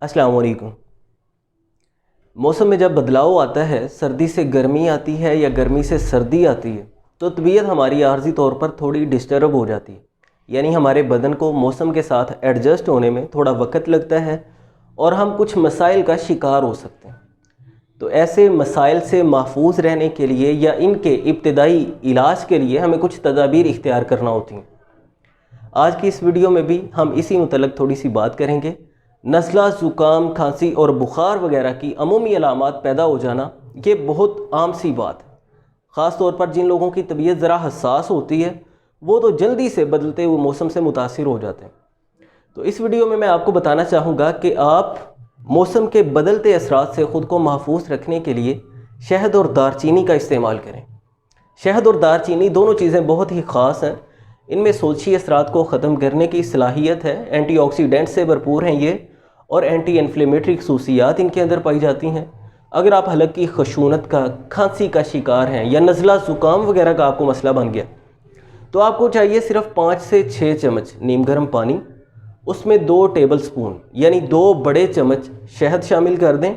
अस्सलाम वालेकुम। मौसम में जब बदलाव आता है, सर्दी से गर्मी आती है या गर्मी से सर्दी आती है, तो तबीयत हमारी आर्जी तौर पर थोड़ी डिस्टर्ब हो जाती है। यानी हमारे बदन को मौसम के साथ एडजस्ट होने में थोड़ा वक्त लगता है और हम कुछ मसाइल का शिकार हो सकते हैं। तो ऐसे मसाइल से महफूज रहने के लिए या इनके इब्तदाई इलाज के लिए हमें कुछ तदाबीर इख्तियार करना होती हैं। आज की इस वीडियो में भी हम इसी मुतल्लिक़ थोड़ी सी बात करेंगे। नज़ला, ज़ुकाम, खांसी और बुखार वगैरह की अमूमी अलामात पैदा हो जाना ये बहुत आम सी बात है। ख़ास तौर पर जिन लोगों की तबीयत ज़रा हसास होती है वो तो जल्दी से बदलते हुए मौसम से मुतासिर हो जाते हैं। तो इस वीडियो में मैं आपको बताना चाहूँगा कि आप मौसम के बदलते असरात से ख़ुद को महफूज रखने के लिए शहद और दारचीनी का इस्तेमाल करें। शहद और दारचीनी दोनों चीज़ें बहुत ही ख़ास हैं। इनमें सोची असरात को ख़त्म करने की सलाहियत है। एंटीऑक्सीडेंट से भरपूर हैं ये और एंटी इन्फ्लेमेटरी खसूसियात इनके अंदर पाई जाती हैं। अगर आप हल्की खशूनत का, खांसी का शिकार हैं या नज़ला ज़ुकाम वगैरह का आपको मसला बन गया, तो आपको चाहिए सिर्फ 5 से 6 चम्मच नीम गर्म पानी, उसमें 2 टेबल स्पून यानी 2 बड़े चम्मच शहद शामिल कर दें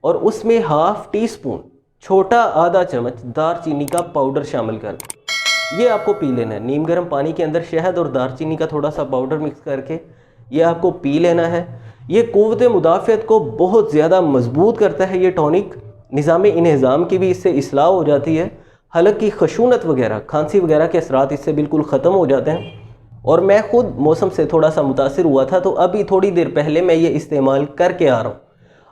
और उसमें हाफ़ टी स्पून, छोटा आधा चम्मच दारचीनी का पाउडर शामिल कर दें। ये आपको पी लेना है। नीम गर्म पानी के अंदर शहद और दारचीनी का थोड़ा सा पाउडर मिक्स करके ये आपको पी लेना है। ये क़ुव्वत मुदाफ़ियत को बहुत ज़्यादा मजबूत करता है। ये टॉनिक निज़ाम इंहज़ाम की भी इससे इस्लाह हो जाती है। हल्की खशूनत वगैरह, खांसी वगैरह के असरात इससे बिल्कुल ख़त्म हो जाते हैं। और मैं ख़ुद मौसम से थोड़ा सा मुतासिर हुआ था, तो अभी थोड़ी देर पहले मैं ये इस्तेमाल करके आ रहा हूँ।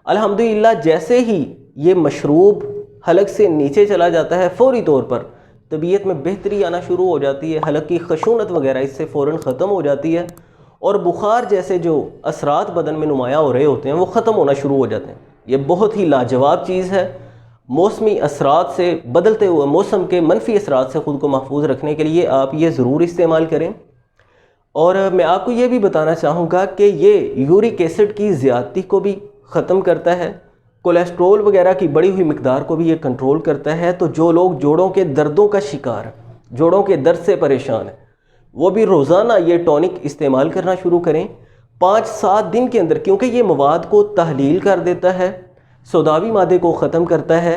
अल्हम्दुलिल्लाह जैसे ही ये मशरूब हलक से नीचे चला जाता है, फ़ौरी तौर पर तबीयत में बेहतरी आना शुरू हो जाती है। हल्की खशूनत वगैरह इससे फ़ौरन ख़त्म हो जाती है और बुखार जैसे जो असरात बदन में नुमायाँ हो रहे होते हैं वो ख़त्म होना शुरू हो जाते हैं। ये बहुत ही लाजवाब चीज़ है। मौसमी असरात से, बदलते हुए मौसम के मनफी असरात से ख़ुद को महफूज रखने के लिए आप ये ज़रूर इस्तेमाल करें। और मैं आपको ये भी बताना चाहूँगा कि ये यूरिक एसिड की ज़्यादती को भी ख़त्म करता है। कोलेस्ट्रोल वगैरह की बढ़ी हुई मिकदार को भी ये कंट्रोल करता है। तो जो लोग जोड़ों के दर्दों का शिकार, जोड़ों के दर्द से परेशान हैं, वो भी रोज़ाना ये टॉनिक इस्तेमाल करना शुरू करें 5-7 दिन के अंदर, क्योंकि ये मवाद को तहलील कर देता है, सौदावी मादे को ख़त्म करता है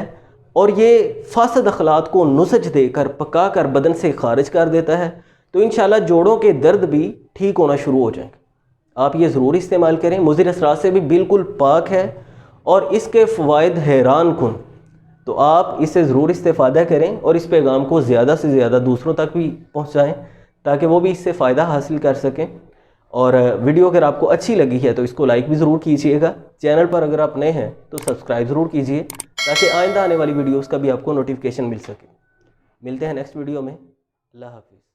और ये फासद अखलात को नुज़ज देकर, पका कर बदन से खारिज कर देता है। तो इंशाल्लाह जोड़ों के दर्द भी ठीक होना शुरू हो जाएंगे। आप ये ज़रूर इस्तेमाल करें। मुज़िर असरात से भी बिल्कुल पाक है और इसके फ़वाइद हैरान कुन। तो आप इससे ज़रूर इस्तेफ़ादा करें और इस पैगाम को ज़्यादा से ज़्यादा दूसरों तक भी पहुँचाएँ ताकि वो भी इससे फ़ायदा हासिल कर सकें। और वीडियो अगर आपको अच्छी लगी है तो इसको लाइक भी ज़रूर कीजिएगा। चैनल पर अगर आप नए हैं तो सब्सक्राइब ज़रूर कीजिए ताकि आइंदा आने वाली वीडियोज़ का भी आपको नोटिफिकेशन मिल सके। मिलते हैं नेक्स्ट वीडियो में। अल्लाह हाफ़िज़।